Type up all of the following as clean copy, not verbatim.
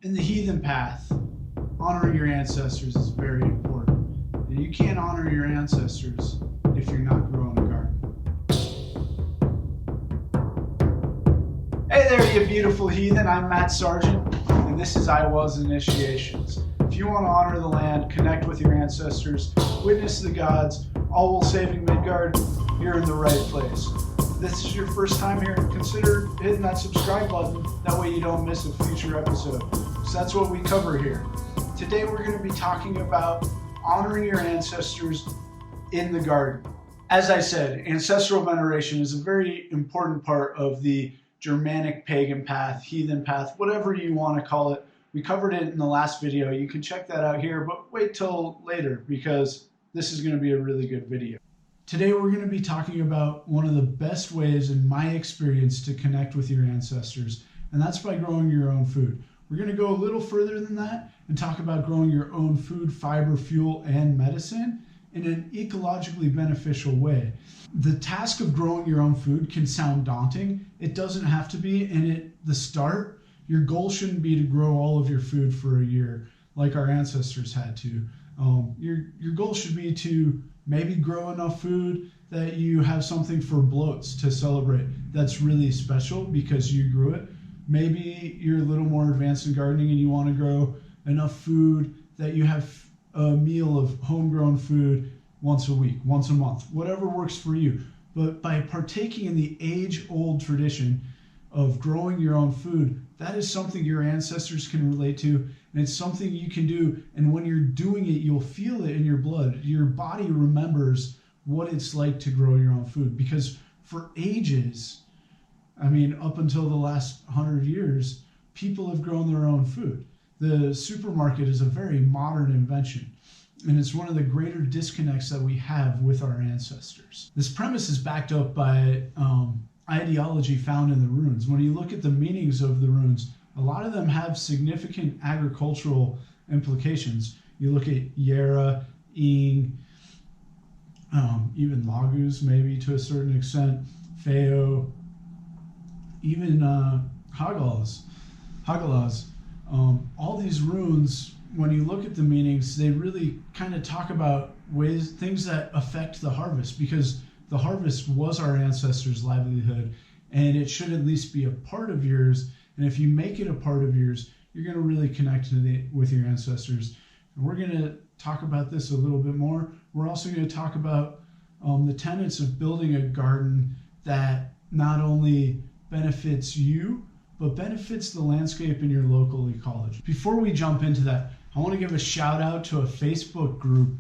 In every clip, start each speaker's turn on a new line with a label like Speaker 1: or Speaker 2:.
Speaker 1: In the heathen path, honoring your ancestors is very important. And you can't honor your ancestors if you're not growing a garden. Hey there, you beautiful heathen. I'm Matt Sargent, and this is I Was Initiations. If you want to honor the land, connect with your ancestors, witness the gods, all while saving Midgard, you're in the right place. If this is your first time here, consider hitting that subscribe button. That way you don't miss a future episode. So that's what we cover here. Today we're going to be talking about honoring your ancestors in the garden. As I said, ancestral veneration is a very important part of the Germanic pagan path, heathen path, whatever you want to call it. We covered it in the last video. You can check that out here, but wait till later because this is going to be a really good video. Today we're going to be talking about one of the best ways in my experience to connect with your ancestors, and that's by growing your own food. We're going to go a little further than that and talk about growing your own food, fiber, fuel, and medicine in an ecologically beneficial way. The task of growing your own food can sound daunting. It doesn't have to be, and at the start, your goal shouldn't be to grow all of your food for a year like our ancestors had to. Your goal should be to maybe grow enough food that you have something for bloats to celebrate that's really special because you grew it. Maybe you're a little more advanced in gardening and you want to grow enough food that you have a meal of homegrown food once a week, once a month, whatever works for you. But by partaking in the age-old tradition of growing your own food, that is something your ancestors can relate to, and it's something you can do. And when you're doing it, you'll feel it in your blood. Your body remembers what it's like to grow your own food, because for ages, up until the last 100 years, people have grown their own food. The supermarket is a very modern invention, and it's one of the greater disconnects that we have with our ancestors. This premise is backed up by ideology found in the runes. When you look at the meanings of the runes, a lot of them have significant agricultural implications. You look at Yera, Ing, even Lagus maybe to a certain extent, Feo, even Hagalaz. All these runes, when you look at the meanings, they really kind of talk about things that affect the harvest, because the harvest was our ancestors' livelihood, and it should at least be a part of yours. And if you make it a part of yours, you're going to really connect with your ancestors. And we're going to talk about this a little bit more. We're also going to talk about the tenets of building a garden that not only benefits you, but benefits the landscape in your local ecology. Before we jump into that, I want to give a shout out to a Facebook group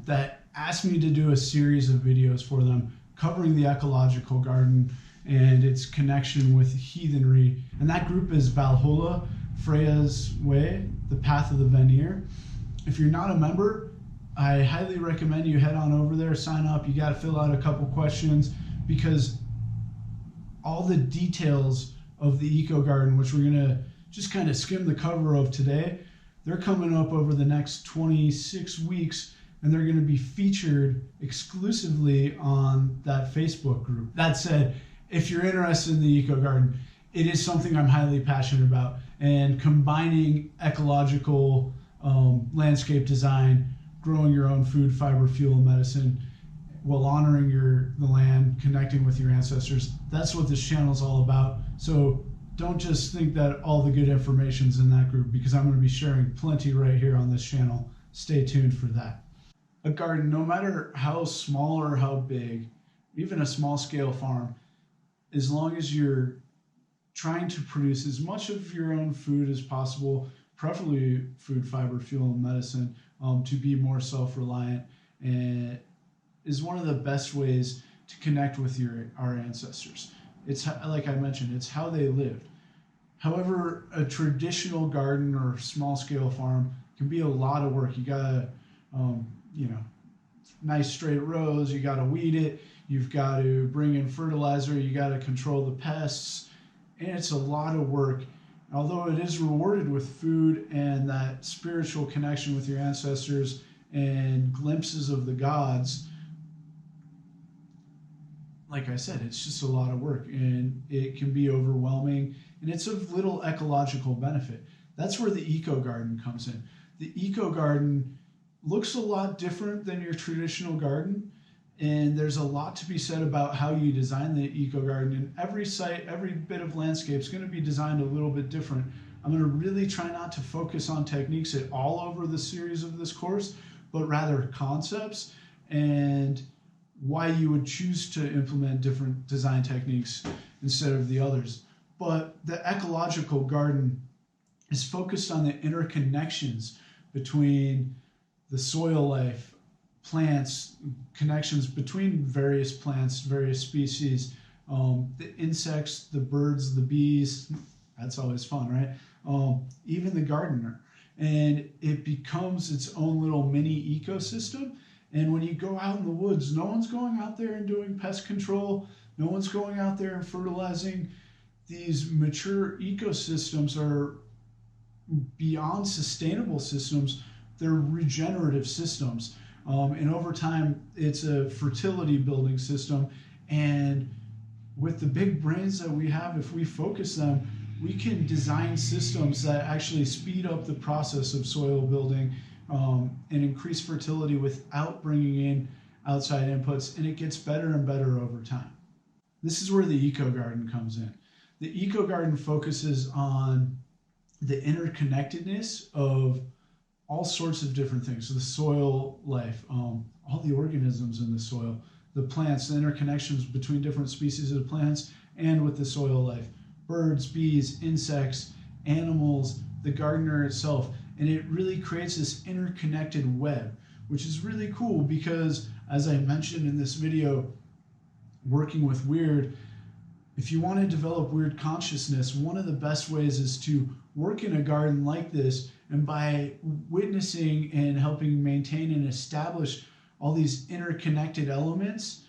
Speaker 1: that asked me to do a series of videos for them covering the ecological garden and its connection with heathenry. And that group is Valhalla, Freya's Way, the Path of the Veneer. If you're not a member, I highly recommend you head on over there, sign up. You got to fill out a couple questions, because all the details of the EcoGarden, which we're going to just kind of skim the cover of today, they're coming up over the next 26 weeks, and they're going to be featured exclusively on that Facebook group. That said, if you're interested in the EcoGarden, it is something I'm highly passionate about, and combining ecological landscape design, growing your own food, fiber, fuel, and medicine, while honoring the land, connecting with your ancestors. That's what this channel is all about. So don't just think that all the good information's in that group, because I'm going to be sharing plenty right here on this channel. Stay tuned for that. A garden, no matter how small or how big, even a small scale farm, as long as you're trying to produce as much of your own food as possible, preferably food, fiber, fuel, and medicine, to be more self-reliant, and is one of the best ways to connect with our ancestors. It's like I mentioned, it's how they lived. However, a traditional garden or small scale farm can be a lot of work. You gotta, nice straight rows, you gotta weed it, you've got to bring in fertilizer, you gotta control the pests, and it's a lot of work. Although it is rewarded with food and that spiritual connection with your ancestors and glimpses of the gods, like I said, it's just a lot of work, and it can be overwhelming, and it's of little ecological benefit. That's where the EcoGarden comes in. The EcoGarden looks a lot different than your traditional garden, and there's a lot to be said about how you design the EcoGarden. And every site, every bit of landscape is going to be designed a little bit different. I'm going to really try not to focus on techniques at all over the series of this course, but rather concepts and why you would choose to implement different design techniques instead of the others. But the ecological garden is focused on the interconnections between the soil life, plants, connections between various plants, various species, the insects, the birds, the bees. That's always fun, right? Even the gardener. And it becomes its own little mini ecosystem. And when you go out in the woods, no one's going out there and doing pest control. No one's going out there and fertilizing. These mature ecosystems are beyond sustainable systems. They're regenerative systems. And over time, it's a fertility building system. And with the big brains that we have, if we focus them, we can design systems that actually speed up the process of soil building and increase fertility without bringing in outside inputs, and it gets better and better over time. This is where the EcoGarden comes in. The EcoGarden focuses on the interconnectedness of all sorts of different things. So the soil life, all the organisms in the soil, the plants, the interconnections between different species of plants and with the soil life, birds, bees, insects, animals, the gardener itself. And it really creates this interconnected web, which is really cool because, as I mentioned in this video, working with weird, if you want to develop weird consciousness, one of the best ways is to work in a garden like this, and by witnessing and helping maintain and establish all these interconnected elements,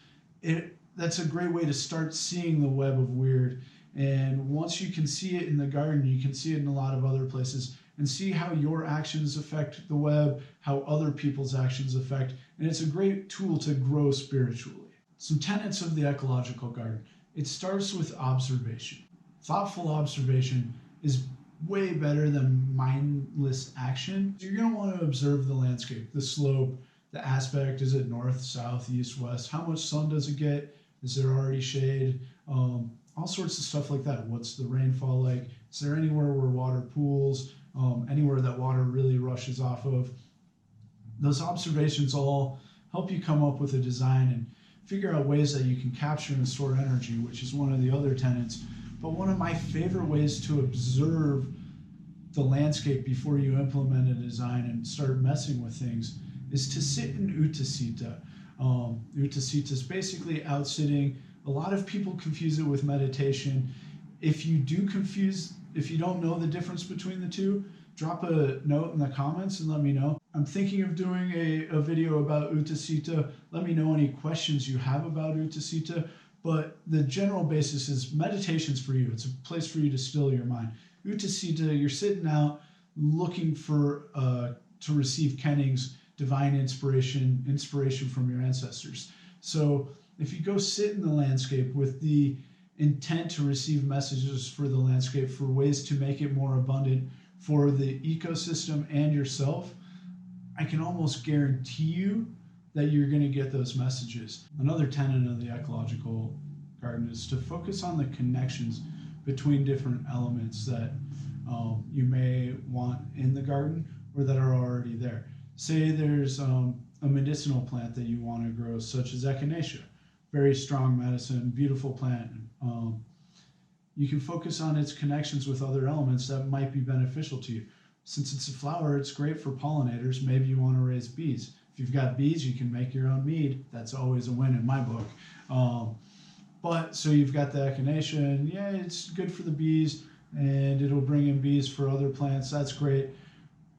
Speaker 1: that's a great way to start seeing the web of weird. And once you can see it in the garden, you can see it in a lot of other places and see how your actions affect the web, how other people's actions affect. And it's a great tool to grow spiritually. Some tenets of the ecological garden. It starts with observation. Thoughtful observation is way better than mindless action. You're going to want to observe the landscape, the slope, the aspect. Is it north, south, east, west? How much sun does it get? Is there already shade? All sorts of stuff like that. What's the rainfall like? Is there anywhere where water pools? Anywhere that water really rushes off of? Those observations all help you come up with a design and figure out ways that you can capture and store energy, which is one of the other tenets. But one of my favorite ways to observe the landscape before you implement a design and start messing with things is to sit in Uttasita. Uttasita is basically out sitting. A lot of people confuse it with meditation. If you don't know the difference between the two, drop a note in the comments and let me know. I'm thinking of doing a video about Uttasita. Let me know any questions you have about Uttasita. But the general basis is meditation's for you. It's a place for you to still your mind. Uttasita, you're sitting out looking for to receive kennings, divine inspiration from your ancestors. So if you go sit in the landscape with the intent to receive messages for the landscape, for ways to make it more abundant for the ecosystem and yourself, I can almost guarantee you that you're going to get those messages. Another tenet of the ecological garden is to focus on the connections between different elements that you may want in the garden or that are already there. Say there's a medicinal plant that you want to grow, such as echinacea. Very strong medicine, beautiful plant. You can focus on its connections with other elements that might be beneficial to you. Since it's a flower, it's great for pollinators. Maybe you want to raise bees. If you've got bees, you can make your own mead. That's always a win in my book. But so you've got the echinacea, and yeah, it's good for the bees, and it'll bring in bees for other plants. That's great.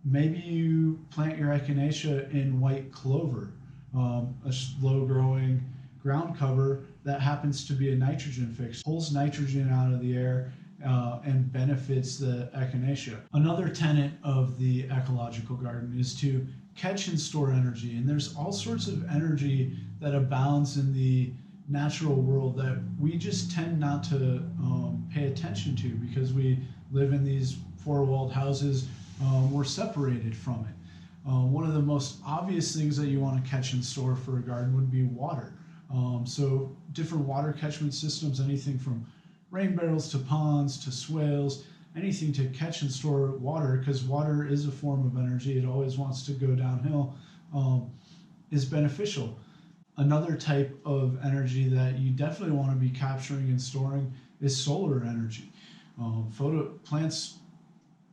Speaker 1: Maybe you plant your echinacea in white clover, a slow-growing ground cover that happens to be a nitrogen fix, pulls nitrogen out of the air and benefits the echinacea. Another tenet of the ecological garden is to catch and store energy. And there's all sorts of energy that abounds in the natural world that we just tend not to pay attention to because we live in these four-walled houses, were separated from it. One of the most obvious things that you want to catch and store for a garden would be water. So different water catchment systems, anything from rain barrels to ponds to swales, anything to catch and store water, because water is a form of energy. It always wants to go downhill, is beneficial. Another type of energy that you definitely want to be capturing and storing is solar energy. Plants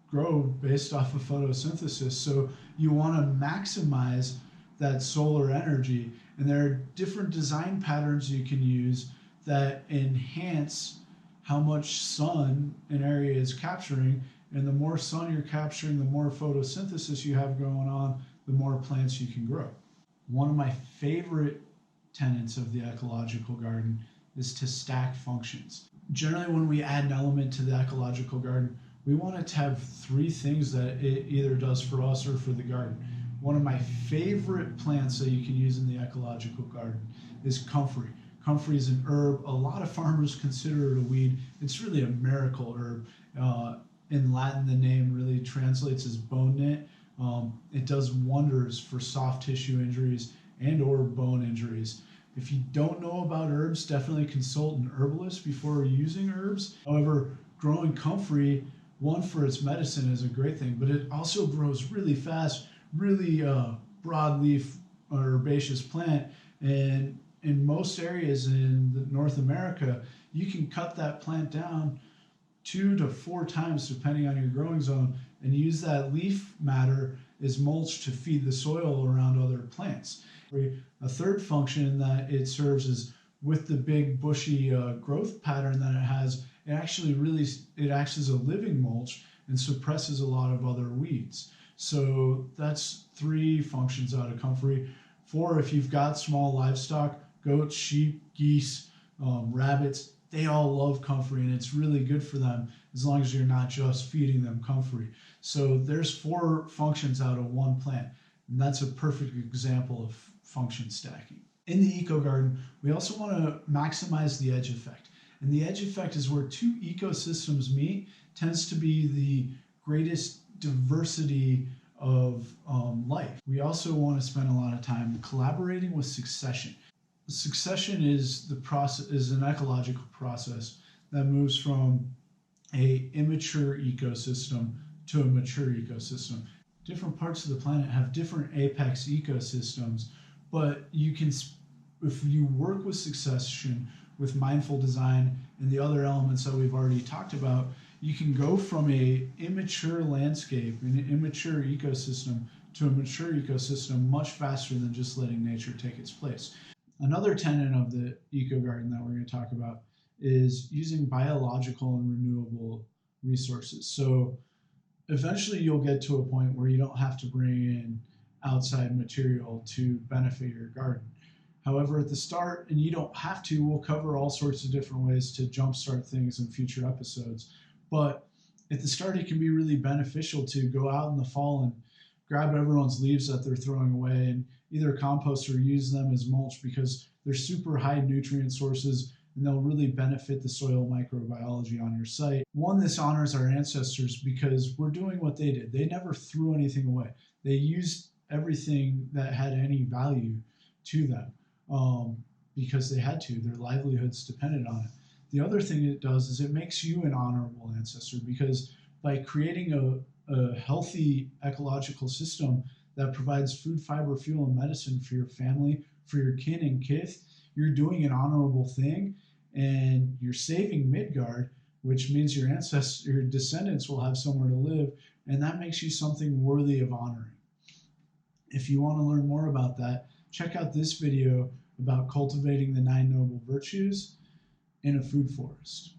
Speaker 1: grow based off of photosynthesis, so you want to maximize that solar energy, and there are different design patterns you can use that enhance how much sun an area is capturing, and the more sun you're capturing, the more photosynthesis you have going on, the more plants you can grow. One of my favorite tenets of the ecological garden is to stack functions. Generally, when we add an element to the ecological garden, we want it to have three things that it either does for us or for the garden. One of my favorite plants that you can use in the ecological garden is comfrey. Comfrey is an herb. A lot of farmers consider it a weed. It's really a miracle herb. In Latin, the name really translates as bone knit. It does wonders for soft tissue injuries and or bone injuries. If you don't know about herbs, definitely consult an herbalist before using herbs. However, growing comfrey, one, for its medicine, is a great thing, but it also grows really fast, really broadleaf herbaceous plant. And in most areas in North America, you can cut that plant down 2 to 4 times depending on your growing zone, and use that leaf matter as mulch to feed the soil around other plants. A third function that it serves is, with the big bushy growth pattern that it has, it acts as a living mulch and suppresses a lot of other weeds. So that's 3 functions out of comfrey. 4, if you've got small livestock, goats, sheep, geese, rabbits, they all love comfrey, and it's really good for them as long as you're not just feeding them comfrey. So there's 4 functions out of one plant, and that's a perfect example of function stacking. In the EcoGarden, we also want to maximize the edge effect. And the edge effect is where 2 ecosystems meet, tends to be the greatest diversity of life. We also want to spend a lot of time collaborating with succession. Succession is an ecological process that moves from an immature ecosystem to a mature ecosystem. Different parts of the planet have different apex ecosystems, but you can, if you work with succession, with mindful design and the other elements that we've already talked about, you can go from an immature landscape, an immature ecosystem, to a mature ecosystem much faster than just letting nature take its place. Another tenet of the EcoGarden that we're going to talk about is using biological and renewable resources. So eventually you'll get to a point where you don't have to bring in outside material to benefit your garden. However, at the start, and you don't have to, we'll cover all sorts of different ways to jumpstart things in future episodes. But at the start, it can be really beneficial to go out in the fall and grab everyone's leaves that they're throwing away and either compost or use them as mulch, because they're super high nutrient sources and they'll really benefit the soil microbiology on your site. One, this honors our ancestors because we're doing what they did. They never threw anything away. They used everything that had any value to them because they had to. Their livelihoods depended on it. The other thing it does is it makes you an honorable ancestor, because by creating a healthy ecological system that provides food, fiber, fuel, and medicine for your family, for your kin and kith, you're doing an honorable thing, and you're saving Midgard, which means your descendants will have somewhere to live, and that makes you something worthy of honoring. If you want to learn more about that, check out this video about cultivating the 9 noble virtues in a food forest.